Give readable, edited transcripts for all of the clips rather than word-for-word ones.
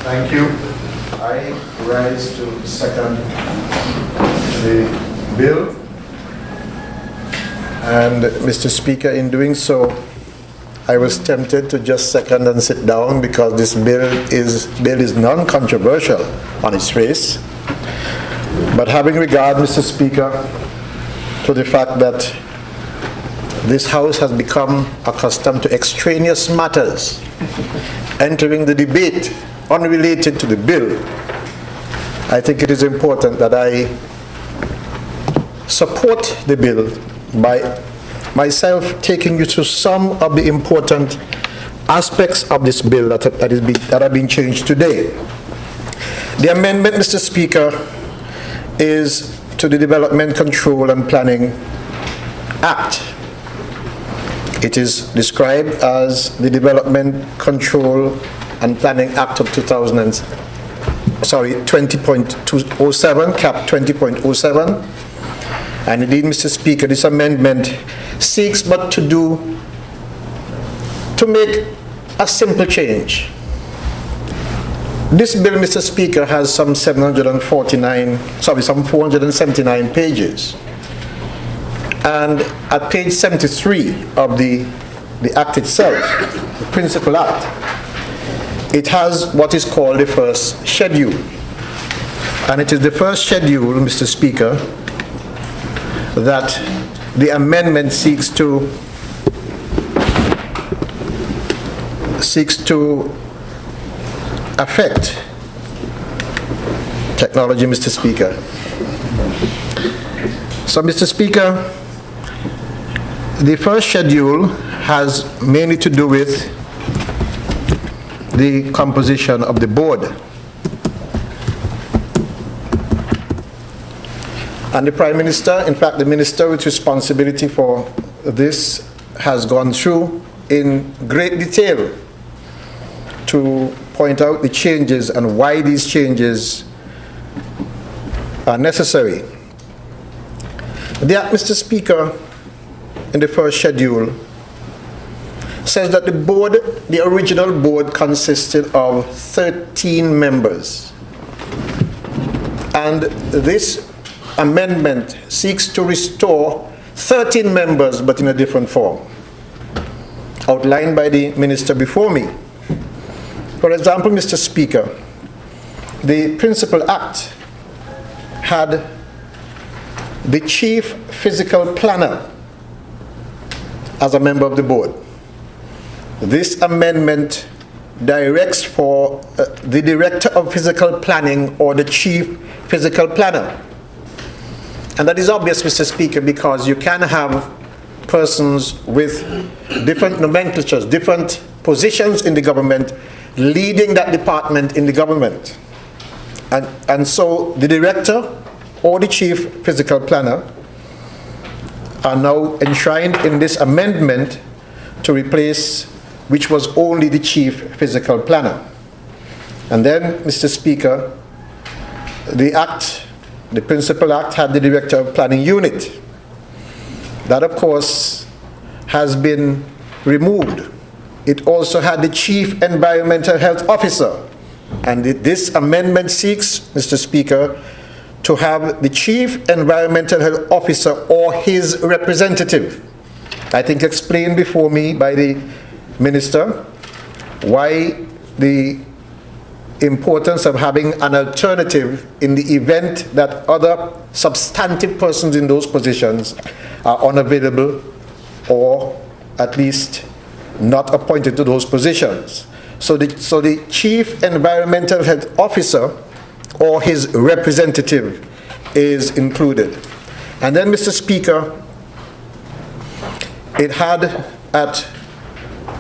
Thank you. I rise to second the bill. And Mr. Speaker, in doing so, I was tempted to just second and sit down because this bill is non-controversial on its face. But having regard, Mr. Speaker, to the fact that this House has become accustomed to extraneous matters entering the debate unrelated to the bill, I think it is important that I support the bill by myself taking you through some of the important aspects of this bill that have been changed today. The amendment, Mr. Speaker, is to the Development Control and Planning Act. It is described as the Development Control and Planning Act of 20.07, Cap 20.07. And indeed, Mr. Speaker, this amendment seeks but to make a simple change. This bill, Mr. Speaker, has some 479 pages. And at page 73 of the Act itself, the Principal Act, it has what is called the first schedule. And it is the first schedule, Mr. Speaker, that the amendment seeks to affect. Technology, Mr. Speaker. So, Mr. Speaker, the first schedule has mainly to do with the composition of the board. And the Prime Minister, in fact, the Minister with responsibility for this, has gone through in great detail to point out the changes and why these changes are necessary. The Act, Mr. Speaker, in the first schedule, says that the board, the original board, consisted of 13 members. And this amendment seeks to restore 13 members, but in a different form, outlined by the minister before me. For example, Mr. Speaker, the Principal Act had the Chief Physical Planner as a member of the board. This amendment directs for the Director of Physical Planning or the Chief Physical Planner. And that is obvious, Mr. Speaker, because you can have persons with different nomenclatures, different positions in the government, leading that department in the government. And so the Director or the Chief Physical Planner are now enshrined in this amendment to replace which was only the Chief Physical Planner. And then, Mr. Speaker, the Principal Act had the Director of Planning Unit. That, of course, has been removed. It also had the Chief Environmental Health Officer. And this amendment seeks, Mr. Speaker, to have the Chief Environmental Health Officer or his representative. I think explained before me by the Minister why the importance of having an alternative in the event that other substantive persons in those positions are unavailable or at least not appointed to those positions. So the Chief Environmental Health Officer or his representative is included. And then, Mr. Speaker, it had at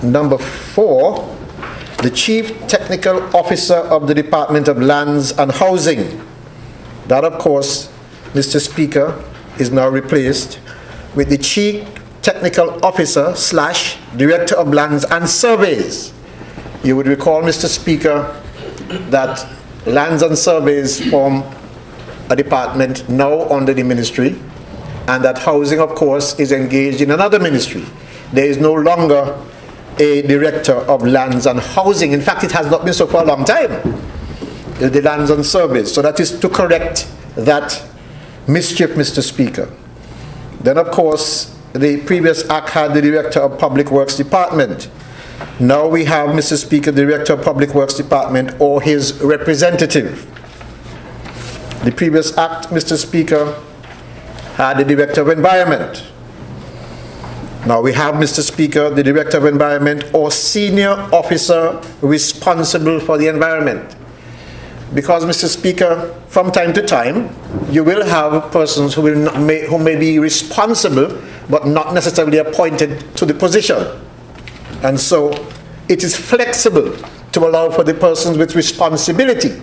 number 4, the Chief Technical Officer of the Department of Lands and Housing. That, of course, Mr. Speaker, is now replaced with the Chief Technical Officer / Director of Lands and Surveys. You would recall, Mr. Speaker, that Lands and Surveys form a department now under the ministry, and that Housing, of course, is engaged in another ministry. There is no longer a Director of Lands and Housing. In fact, it has not been so for a long time. the lands and surveys. So that is to correct that mischief, Mr. Speaker. Then, of course, the previous act had the Director of Public Works Department. Now we have, Mr. Speaker, the Director of Public Works Department or his representative. The previous act, Mr. Speaker, had the Director of Environment. Now we have, Mr. Speaker, the Director of Environment or senior officer responsible for the environment. Because, Mr. Speaker, from time to time, you will have persons who may be responsible but not necessarily appointed to the position. And so it is flexible to allow for the persons with responsibility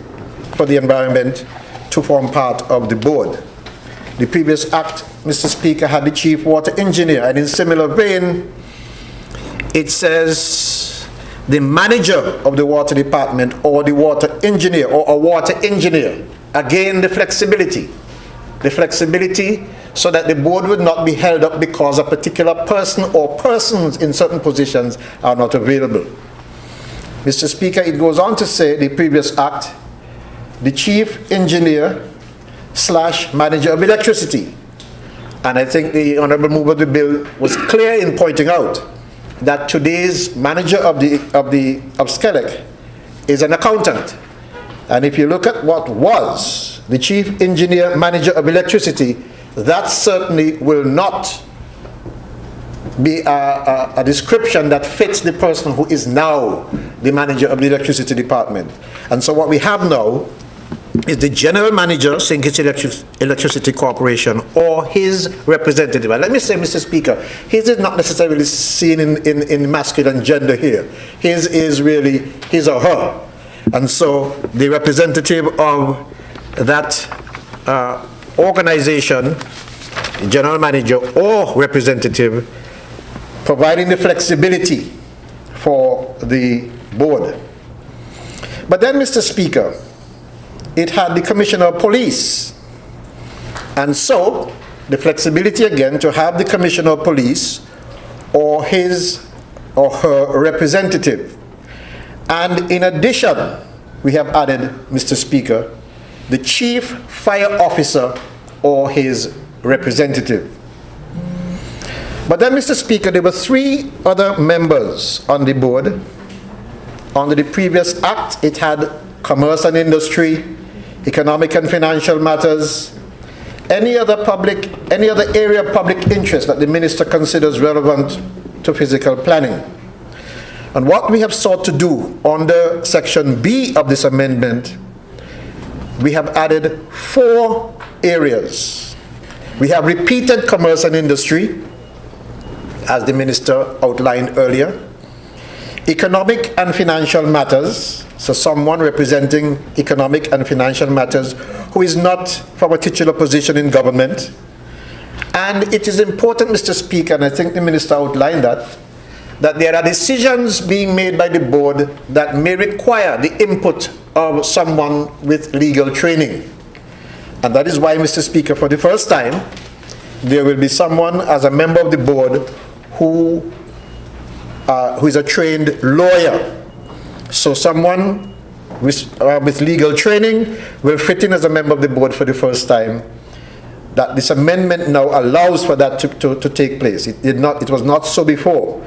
for the environment to form part of the board. The previous act, Mr. Speaker, had the chief water engineer, and in similar vein, it says the manager of the water department or the water engineer or a water engineer. Again, the flexibility so that the board would not be held up because a particular person or persons in certain positions are not available. Mr. Speaker, it goes on to say, the previous act, the chief engineer / manager of electricity. And I think the honorable mover of the bill was clear in pointing out that today's manager of SCELEC is an accountant. And if you look at what was the chief engineer manager of electricity, that certainly will not be a description that fits the person who is now the manager of the electricity department. And so what we have now is the general manager, St. Kitts Electricity Corporation, or his representative. And let me say, Mr. Speaker, his is not necessarily seen in masculine gender here. His is really his or her. And so the representative of that organization, general manager or representative, providing the flexibility for the board. But then, Mr. Speaker, it had the Commissioner of Police. And so, the flexibility again to have the Commissioner of Police or his or her representative. And in addition, we have added, Mr. Speaker, the Chief Fire Officer or his representative. But then, Mr. Speaker, there were 3 other members on the board. Under the previous act, it had Commerce and Industry, Economic and Financial Matters, any other area of public interest that the minister considers relevant to physical planning. And what we have sought to do under Section B of this amendment, we have added 4 areas. We have repeated Commerce and Industry, as the minister outlined earlier. Economic and Financial Matters, so someone representing economic and financial matters who is not from a titular position in government. And it is important, Mr. Speaker, and I think the minister outlined that there are decisions being made by the board that may require the input of someone with legal training. And that is why, Mr. Speaker, for the first time, there will be someone as a member of the board who is a trained lawyer. So someone with legal training will fit in as a member of the board for the first time. That this amendment now allows for that to take place. It was not so before.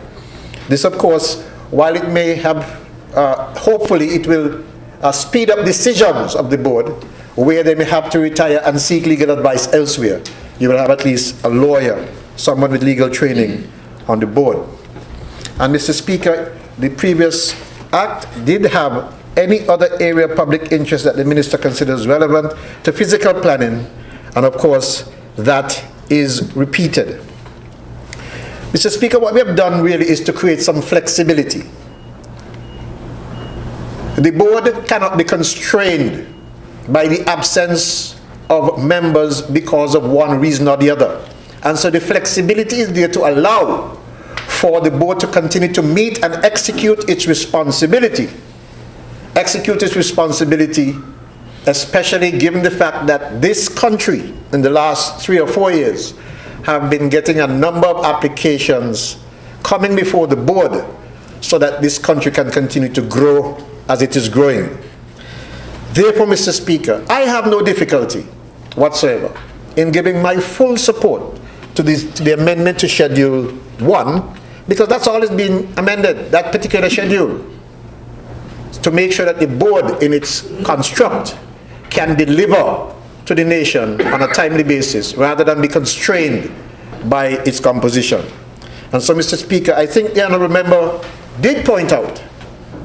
This, of course, while it may have, hopefully it will speed up decisions of the board where they may have to retire and seek legal advice elsewhere. You will have at least a lawyer, someone with legal training on the board. And Mr. Speaker, the previous act did have any other area of public interest that the minister considers relevant to physical planning, and of course that is repeated. Mr. Speaker, what we have done really is to create some flexibility. The board cannot be constrained by the absence of members because of one reason or the other. And so the flexibility is there to allow for the board to continue to meet and execute its responsibility. Especially given the fact that this country, in the last 3 or 4 years, have been getting a number of applications coming before the board so that this country can continue to grow as it is growing. Therefore, Mr. Speaker, I have no difficulty whatsoever in giving my full support to the amendment to Schedule 1, because that's all that's been amended, that particular schedule, to make sure that the board in its construct can deliver to the nation on a timely basis rather than be constrained by its composition. And so, Mr. Speaker, I think the honourable member did point out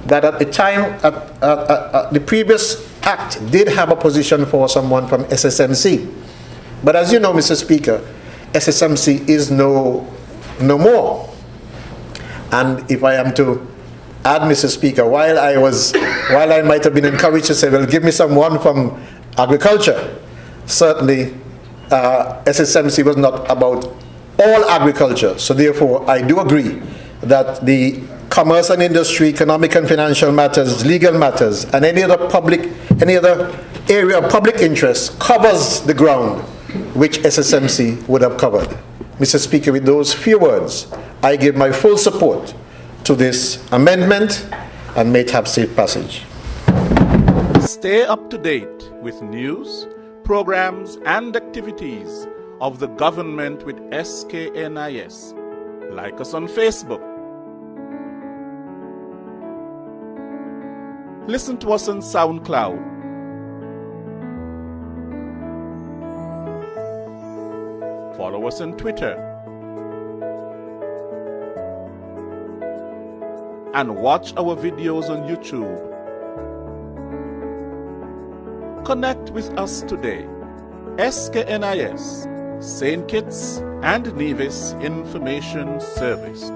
that at the time, the previous act did have a position for someone from SSMC. But as you know, Mr. Speaker, SSMC is no more. And if I am to add, Mr. Speaker, while I might have been encouraged to say, well, give me someone from agriculture, certainly SSMC was not about all agriculture. So therefore, I do agree that the commerce and industry, economic and financial matters, legal matters, and any other area of public interest covers the ground which SSMC would have covered. Mr. Speaker, with those few words, I give my full support to this amendment, and may it have safe passage. Stay up to date with news, programs, and activities of the government with SKNIS. Like us on Facebook. Listen to us on SoundCloud. Follow us on Twitter. And watch our videos on YouTube. Connect with us today. SKNIS, St. Kitts and Nevis Information Service.